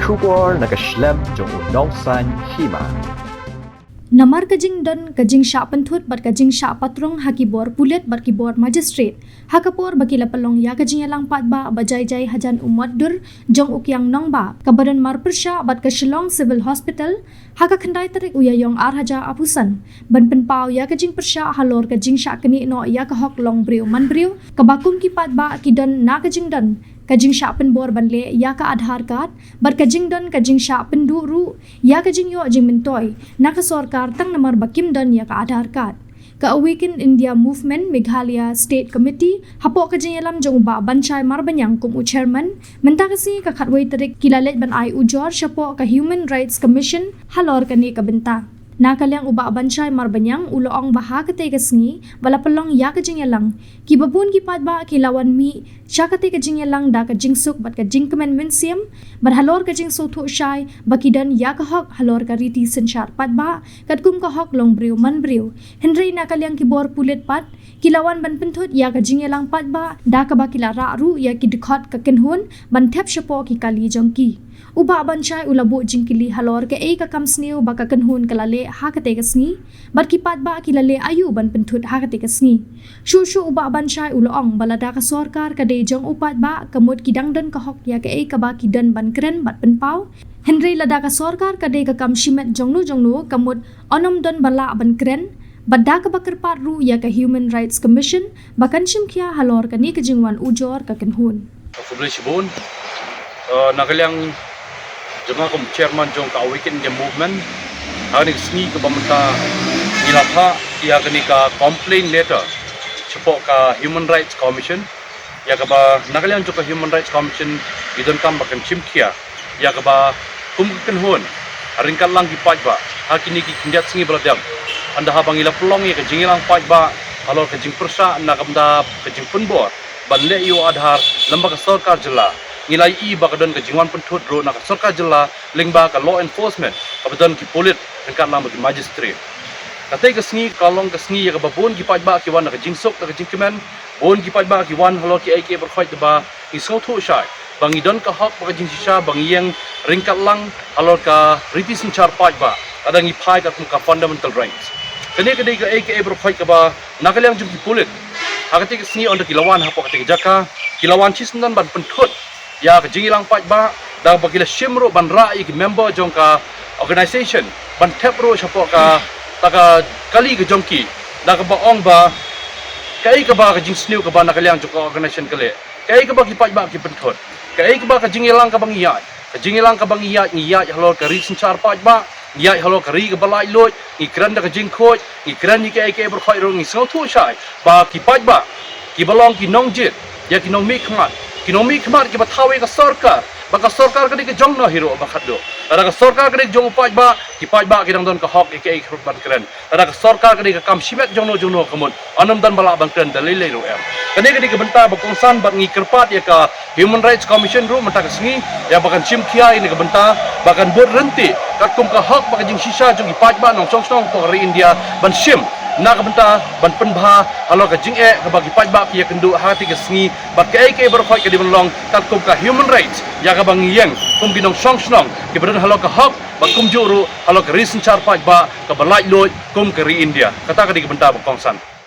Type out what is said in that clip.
Shubor nakaslem jong unongsan Hima. Namar kajing dan kajing Shah Pynthut bat kajing Shah Patrong hakibor pulet bat kibor magistrate hakapor bakila pelong ya kajing yalang patba bajai-jai hajan umat dur jong ukyang nongba kabadan mar persha bat ka Shillong Civil Hospital haka khandai tarik uyayong ar haja apusan ban penpau ya kajing persha halor kajing Shah keni no ya ka hok long briu man briu kabakum ki patba kidan na kajing dan kajing Shah penbor banle ya ka Aadhaar card bar kajing don kajing Shah pendu ru ya kajing yo jing mentoy na ka sarkar tang namar bakim don ya ka Aadhaar card ka Awaken India Movement Meghalaya State Committee hapo kajing yalam jong ba banchai mar banyang kum chairman menta kasi ka khatwai tarik kilalet ban ai Ujor shapo ka Human Rights Commission halor kani ka benta Nakalyang uba bansay marbanyang uloong baha katay kasngi wala palong ya kajing yalang kibabun kipadba kilawan mi siya katay kajing yalang da kajing suk bat kajing kamen minsiam bar halor kajing soto shay bakidan ya kahok halor ka riti sensyar padba katkum kahok long briu man briu Henry nakalyang kibor pulit pat kilawan ban Pynthut ya kajing yalang padba da kabakila ra-ru ya kidikot kakenhun ban tep syapo kikali jongki Uba bansay ulabo jingkili halor ke ka kamsniu baka kanhun kalale hakate kasngi barkipat ba kilale ayu ban Pynthut hakate kasngi shu uba bansay uloong balada ka sarkar kade jong upat ba kamut kidangdan kahok ya ke ka ba kidan ban kren bat penpau Henry lada ka sarkar kade ka kam shimet jongnu kamut onom don bala ban kren badda ka bakarpat ru ya ka Human Rights Commission bakan shimkhia halor kani kajingwan Ujor ka kanhun nakalyang jong ako chairman jong ka Awaken India Movement ani sni ka bamta ilapha ya kani ka complaint letter chapo ka Human Rights Commission ya ka ba nakalyang jong ka Human Rights Commission idon kam bakan chimkhia ya ka ba kumkan hon aringkal lang gipaj ba hakini ki kindat singi bladam anda habang ila plong ya ka jingilang paj ba halor ka jing persa nakamda ka jing punbor banle yo Aadhaar lamba ka sarkar jilla nilai i bakadon ka jingwan Pynthut ro na ka sarkar jilla lingba ka law enforcement kabadon ki polit angkat lam ki magistrate katay ka sngi kalong ka sngi ya ka babon ki pajba ki wan na ka jingsok na ka jingkemen bon ki pajba ki wan halo ki AK berkhoi ba ki sotho shai bangidon ka hak ka jing shisha bangyang ringkat lang halo ka riti sinchar pajba adang i pai ka fundamental rights kani kadai ka AK berkhoi ka ba nakalyang jung ki polit hakati ka sngi on ki lawan hapo ka jaka kilawan chisnan ban Pynthut ya ka jingilang pajba da bakila shimro ban ra'i ki member jong ka organization ban tepro chapo ka taka kali ka jongki da ka baong ba kai ka ba ka jing sniu ka ba nakalyang jong ka organization kale kai ka ba ki pajba ki Pynthut kai ka ba ka jingilang ka bangiya ka jingilang ka bangiya ngiya halor ka ri sinchar pajba ngiya halor ka ri ka balai lot ni kran da ka jing khoj ni kran ni ka AK berkhoi ro ni sautu shai ba ki pajba ki balong ki nongjit ya ki nong mikmat kinomi kemar ke batawe ka sarkar baka sarkar kadi ke jong no hero bakado ada ka sarkar kadi jong upaj ba ki paj ba kidang don ka hok ke ban kren ada ka sarkar kadi ka kam simet jong no kamun anam dan bala ban kren dalile ro em kadi ke benta bakongsan bat ngi kerpat ya ka Human Rights Commission ro mata ka sngi ya bakan chimkhia ini ka benta bakan bot renti katum ka hok baka jing sisa jong ipaj ba nong song ko ri India ban sim na ka benta ban penbha halo ka jing ka bagi paj ba ki kendu hati ka sngi bat ka AK berkhoi ka di belong katum ka human rights ya ka bang yang kum binong song ki beran halo ka hok ba kum juru halo ka recent char paj ba ka balai loy kum ka ri India kata ka di benta bakongsan